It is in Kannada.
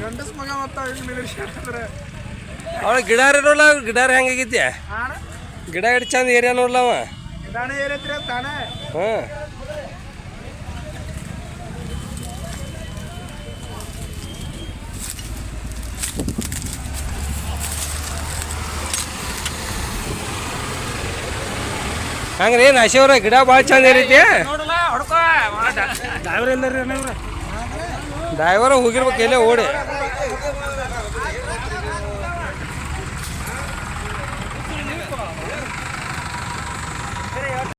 ಗಂಡಸ್ ಮಗ ಮತ್ತೆ ಅವಳ ಗಿಡಾರ ಇರೋಲ್ಲ ಗಿಡಾರ ಹೆಂಗಾಗೈತಿ ಗಿಡ ಇಟ್ಟು ಚಂದ ಏರಿಯಾ ನೋಡ್ಲವ ತಾನೇ ಏರೈತ್ರಿ ತಾನೇ ಹಾಂ ಹಂಗ್ರಿ ನಾಶಿವ್ರ ಗಿಡ ಭಾಳ ಚಂದ ಏರೈತಿ ಡ್ರೈವರ್ ಹೋಗಿರ್ಬೇಕು ಎಲ್ಲೇ ಓಡಿ